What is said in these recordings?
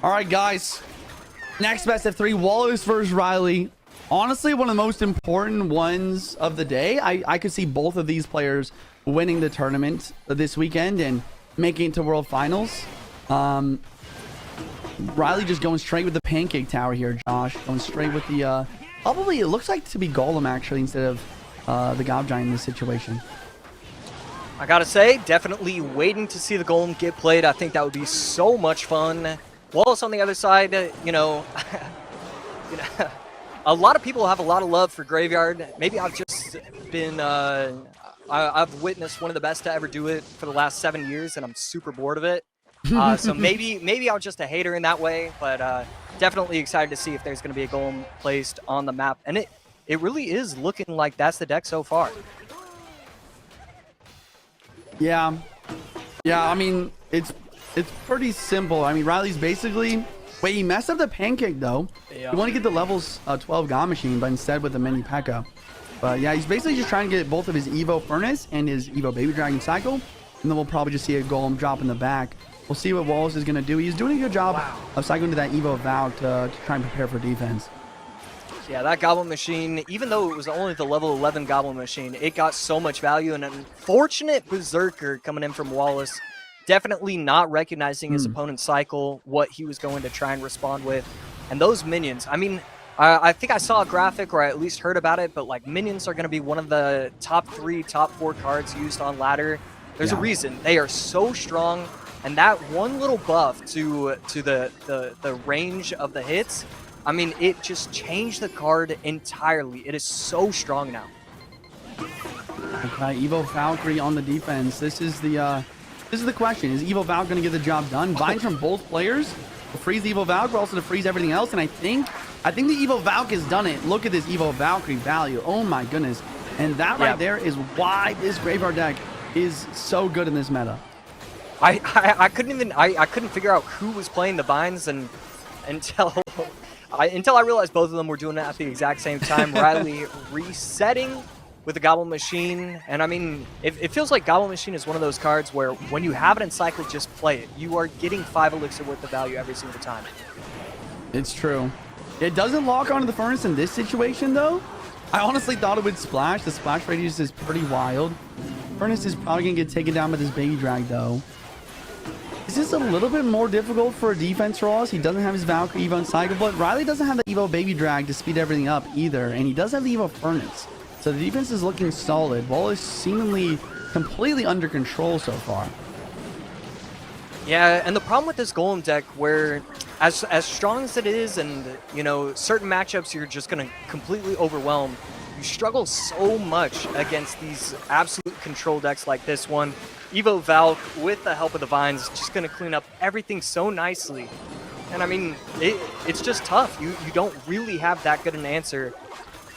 All right, guys. Next best of 3, Wallace versus Ryley. Honestly, one of the most important ones of the day. I could see both of these players winning the tournament this weekend and making it to World Finals. Ryley just going straight with the pancake tower here, Josh. Going straight with the, probably it looks like to be Golem actually instead of the Gob Giant in this situation. I gotta say, definitely waiting to see the Golem get played. I think that would be so much fun. Wallace on the other side, you know, a lot of people have a lot of love for Graveyard. Maybe I've just been, I've witnessed one of the best to ever do it for the last 7 years, and I'm super bored of it. So maybe I'm just a hater in that way, but definitely excited to see if there's going to be a Golem placed on the map. And it really is looking like that's the deck so far. Yeah. I mean, it's pretty simple. I mean, Ryley's basically... Wait, he messed up the pancake, though. Yeah. You want to get the levels 12 God Machine, but instead with the Mini P.E.K.K.A. But yeah, he's basically just trying to get both of his Evo Furnace and his Evo Baby Dragon cycle. And then we'll probably just see a Golem drop in the back. We'll see what Wallace is going to do. He's doing a good job of cycling to that Evo Valk to try and prepare for defense. Yeah, that Goblin Machine, even though it was only the level 11 Goblin Machine, it got so much value. And an unfortunate Berserker coming in from Wallace. Definitely not recognizing his opponent's cycle, what he was going to try and respond with. And those minions, I mean, I think I saw a graphic or I at least heard about it, but like minions are going to be one of the top 3, top 4 cards used on ladder. There's a reason. They are so strong. And that one little buff to the range of the hits, I mean, it just changed the card entirely. It is so strong now. Okay, Evo Valkyrie on the defense. This is the question. Is Evo Valk going to get the job done? Vines from both players to freeze the Evo Valk, but also to freeze everything else. And I think the Evo Valk has done it. Look at this Evo Valkyrie value. Oh my goodness. And that right there is why this Graveyard deck is so good in this meta. I couldn't figure out who was playing the Vines until I realized both of them were doing it at the exact same time. Ryley resetting with the Goblin Machine, and I mean, it feels like Goblin Machine is one of those cards where when you have it in cycle, just play it. You are getting 5 elixir worth of value every single time. It's true. It doesn't lock onto the Furnace in this situation, though. I honestly thought it would splash. The splash radius is pretty wild. Furnace is probably going to get taken down by this Baby Drag, though. This is a little bit more difficult for a defense for Wallace. He doesn't have his Valkyrie Evo in cycle, but Ryley doesn't have the Evo Baby Drag to speed everything up either, and he does have the Evo Furnace. So the defense is looking solid. Wallace seemingly completely under control so far. Yeah, and the problem with this Golem deck, where as strong as it is, and you know, certain matchups you're just gonna completely overwhelm, you struggle so much against these absolute control decks like this one. Evo Valk, with the help of the Vines, just gonna clean up everything so nicely. And I mean, it's just tough. You don't really have that good an answer.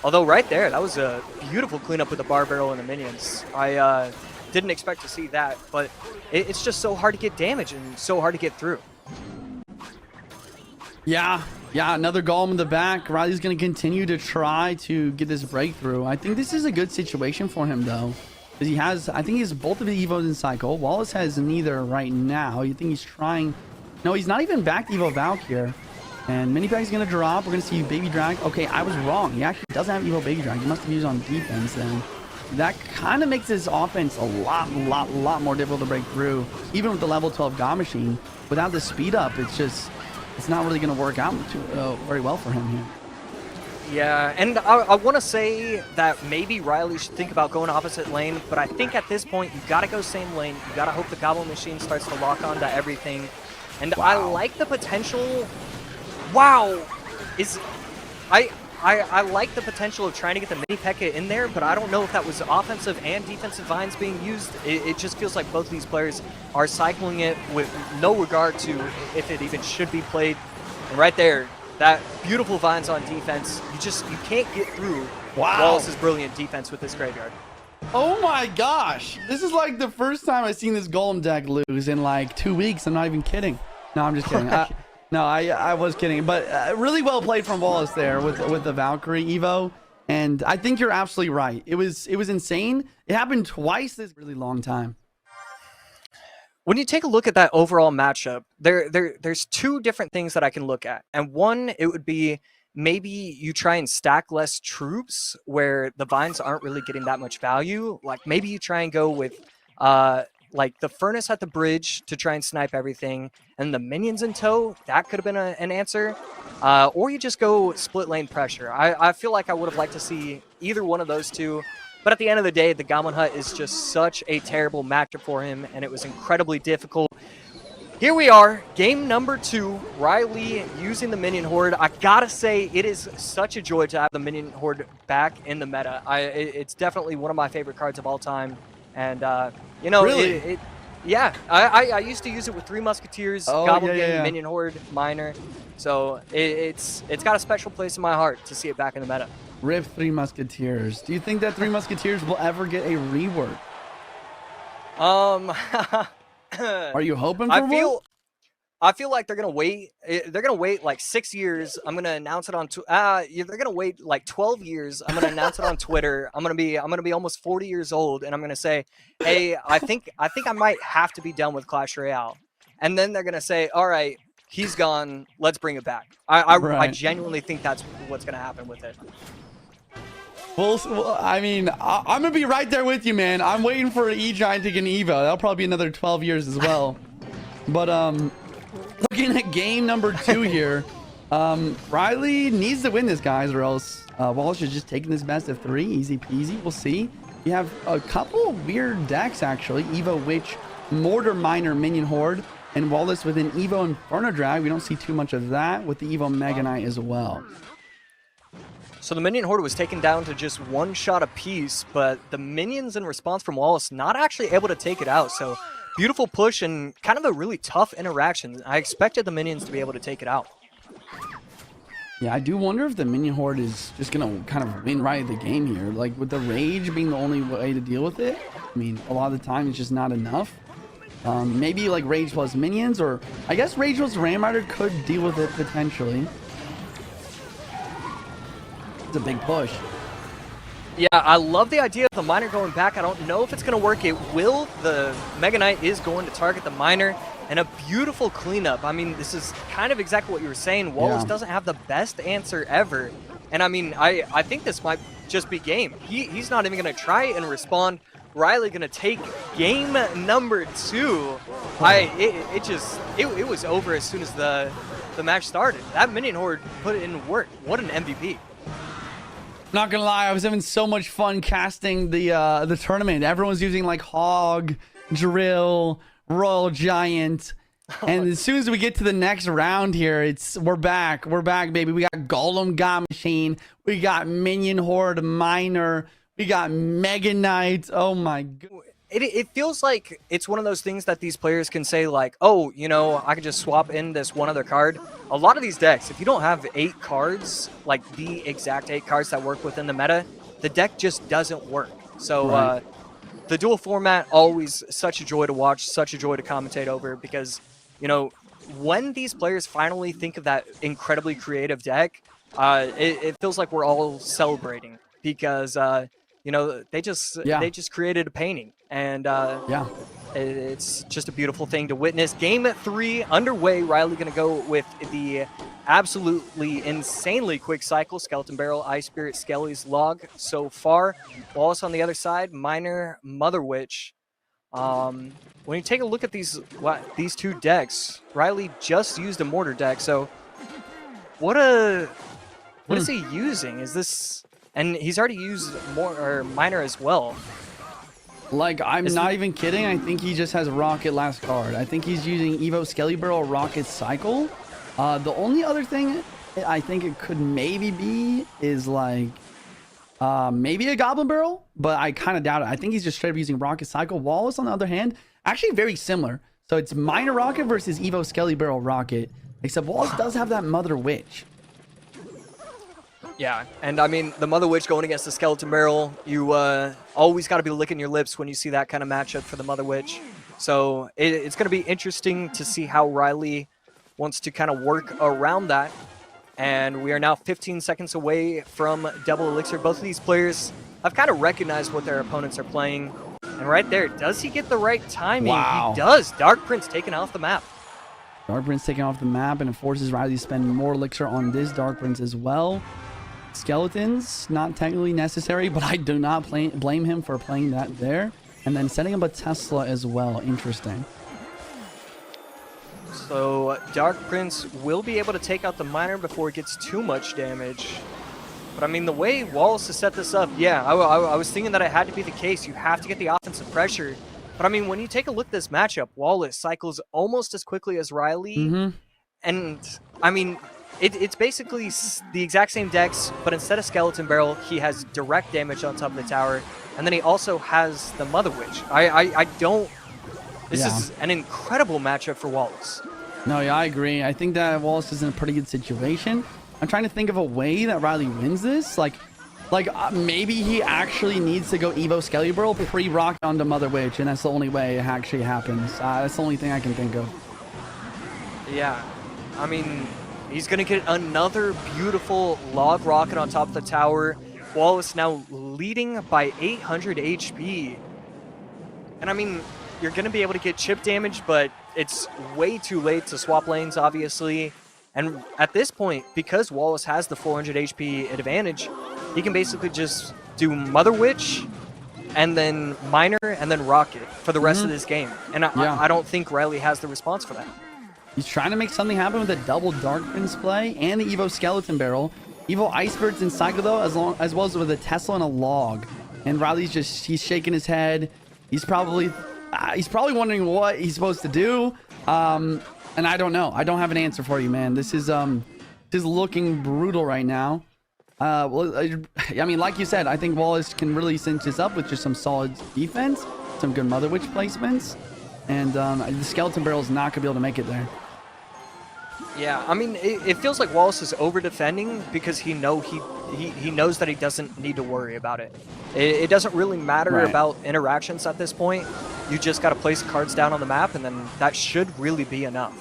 Although right there, that was a beautiful cleanup with the Bar Barrel and the minions. I didn't expect to see that, but it's just so hard to get damage and so hard to get through. Yeah, another Golem in the back. Ryley's going to continue to try to get this breakthrough. I think this is a good situation for him, though. Because I think he has both of the Evos in cycle. Wallace has neither right now. You think he's trying... No, he's not even back to Evo Valk here. And Mini P.E.K.K.A is going to drop. We're going to see Baby Drag. Okay, I was wrong. He actually doesn't have Evo Baby Drag. He must have used on defense then. That kind of makes his offense a lot more difficult to break through. Even with the level 12 God Machine. Without the speed up, it's not really going to work out very well for him here. Yeah, and I want to say that maybe Ryley should think about going opposite lane, but I think at this point, you got to go same lane. You got to hope the Goblin Machine starts to lock onto everything. And I like the potential... Wow! I like the potential of trying to get the Mini P.E.K.K.A in there, but I don't know if that was offensive and defensive Vines being used. It just feels like both these players are cycling it with no regard to if it even should be played. And right there, that beautiful Vines on defense, you can't get through Wallace's brilliant defense with this Graveyard. Oh my gosh! This is like the first time I've seen this Golem deck lose in like 2 weeks. I'm not even kidding. No, I'm just kidding. No, I was kidding, but really well played from Wallace there with the Valkyrie Evo, and I think you're absolutely right. It was insane. It happened twice this really long time. When you take a look at that overall matchup, there's two different things that I can look at. And one, it would be maybe you try and stack less troops where the vines aren't really getting that much value. Like maybe you try and go with like the furnace at the bridge to try and snipe everything, and the minions in tow. That could have been an answer. Or you just go split lane pressure. I feel like I would have liked to see either one of those two. But at the end of the day, the Goblin Hut is just such a terrible matchup for him, and it was incredibly difficult. Here we are, game number 2, Ryley using the Minion Horde. I gotta say, it is such a joy to have the Minion Horde back in the meta. It's definitely one of my favorite cards of all time. And, you know, really? Yeah, I used to use it with 3 Musketeers, Goblin Gang, Minion Horde, Miner. So it's got a special place in my heart to see it back in the meta. Rip 3 Musketeers. Do you think that 3 Musketeers will ever get a rework? Are you hoping for one? I feel like they're gonna wait. They're gonna wait like 6 years. I'm gonna announce it on. They're gonna wait like 12 years. I'm gonna announce it on Twitter. I'm gonna be almost 40 years old, and I'm gonna say, hey, I think I might have to be done with Clash Royale. And then they're gonna say, all right, he's gone. Let's bring it back. I genuinely think that's what's gonna happen with it. Well, I mean, I'm gonna be right there with you, man. I'm waiting for E-Giant to get an Evo. That'll probably be another 12 years as well. But looking at game number 2 here, Ryley needs to win this, guys, or else Wallace is just taking this best of 3, easy peasy. We'll see. You have a couple weird decks actually: Evo Witch, Mortar Miner, Minion Horde, and Wallace with an Evo Inferno Drag. We don't see too much of that with the Evo Mega Knight as well. So the Minion Horde was taken down to just 1 shot apiece, but the minions in response from Wallace not actually able to take it out. So beautiful push and kind of a really tough interaction. I expected the minions to be able to take it out. Yeah, I do wonder if the Minion Horde is just going to kind of win right at the game here. Like, with the Rage being the only way to deal with it, I mean, a lot of the time it's just not enough. Maybe like Rage plus Minions, or I guess Rage plus Ram Rider could deal with it potentially. It's a big push. Yeah, I love the idea of the Miner going back. I don't know if it's going to work. It will. The Mega Knight is going to target the Miner, and a beautiful cleanup. I mean, this is kind of exactly what you were saying. Wallace doesn't have the best answer ever. And I mean, I think this might just be game. He's not even going to try and respond. Ryley going to take game number 2. It was over as soon as the match started. That Minion Horde put in work. What an MVP. Not gonna lie, I was having so much fun casting the tournament. Everyone's using like Hog, Drill, Royal Giant, and as soon as we get to the next round here, we're back, baby. We got Golem God Machine, we got Minion Horde Miner, we got Mega Knight. Oh my god. It feels like it's one of those things that these players can say like, oh, you know, I could just swap in this one other card. A lot of these decks, if you don't have 8 cards, like the exact 8 cards that work within the meta, the deck just doesn't work. So the dual format, always such a joy to watch, such a joy to commentate over, because, you know, when these players finally think of that incredibly creative deck, it feels like we're all celebrating, because you know, they just created a painting, and it's just a beautiful thing to witness. Game 3 underway. Ryley going to go with the absolutely insanely quick cycle. Skeleton Barrel, Ice Spirit, Skelly's log so far. Wallace on the other side, Miner, Mother Witch. When you take a look at these 2 decks, Ryley just used a Mortar deck. So what is he using? Is this? And he's already used Miner as well. Like, I'm not even kidding. I think he just has Rocket last card. I think he's using Evo Skelly Barrel Rocket Cycle. The only other thing I think it could maybe be is like maybe a Goblin Barrel, but I kind of doubt it. I think he's just straight up using Rocket Cycle. Wallace, on the other hand, actually very similar. So it's Miner Rocket versus Evo Skelly Barrel Rocket, except Wallace does have that Mother Witch. Yeah, and I mean, the Mother Witch going against the Skeleton Barrel, you always got to be licking your lips when you see that kind of matchup for the Mother Witch. So it's going to be interesting to see how Ryley wants to kind of work around that. And we are now 15 seconds away from double elixir. Both of these players have kind of recognized what their opponents are playing. And right there, does he get the right timing? Wow. He does. Dark Prince taken off the map. Dark Prince taking off the map, and it forces Ryley to spend more elixir on this Dark Prince as well. Skeletons, not technically necessary, but I do not blame him for playing that there. And then setting up a Tesla as well. Interesting. So Dark Prince will be able to take out the miner before it gets too much damage. But I mean, the way Wallace has set this up, yeah, I was thinking that it had to be the case. You have to get the offensive pressure. But I mean, when you take a look at this matchup, Wallace cycles almost as quickly as Ryley. And I mean, it's basically the exact same decks, but instead of Skeleton Barrel, he has direct damage on top of the tower. And then he also has the Mother Witch. I don't... This is an incredible matchup for Wallace. No, yeah, I agree. I think that Wallace is in a pretty good situation. I'm trying to think of a way that Ryley wins this. Like maybe he actually needs to go Evo Skelly-Burl pre-rock onto Mother Witch, and that's the only way it actually happens. That's the only thing I can think of. Yeah, I mean, he's going to get another beautiful log rocket on top of the tower. Wallace now leading by 800 HP. And I mean, you're going to be able to get chip damage, but it's way too late to swap lanes, obviously. And at this point, because Wallace has the 400 HP advantage, he can basically just do Mother Witch and then Miner and then Rocket for the rest of this game. And I don't think Ryley has the response for that. He's trying to make something happen with a double Dark Prince play and the Evo Skeleton Barrel. Evo Icebergs and Cycle, though, as well as with a Tesla and a log. And Riley's he's shaking his head. He's probably wondering what he's supposed to do. And I don't know. I don't have an answer for you, man. This is looking brutal right now. Well, I mean, like you said, I think Wallace can really cinch this up with just some solid defense, some good Mother Witch placements, and the Skeleton Barrel is not gonna be able to make it there. Yeah, I mean, it feels like Wallace is over defending because he knows that he doesn't need to worry about it. It doesn't really matter about interactions at this point. You just got to place cards down on the map, and then that should really be enough.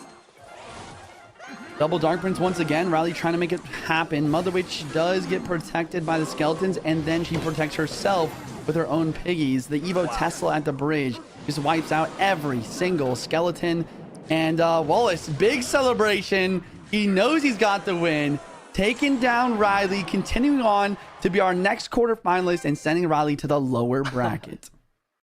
Double Dark Prince once again. Ryley trying to make it happen. Mother Witch does get protected by the skeletons, and then she protects herself with her own piggies. The Evo Tesla at the bridge just wipes out every single skeleton. And Wallace, big celebration. He knows he's got the win. Taking down Ryley, continuing on to be our next quarterfinalist and sending Ryley to the lower bracket.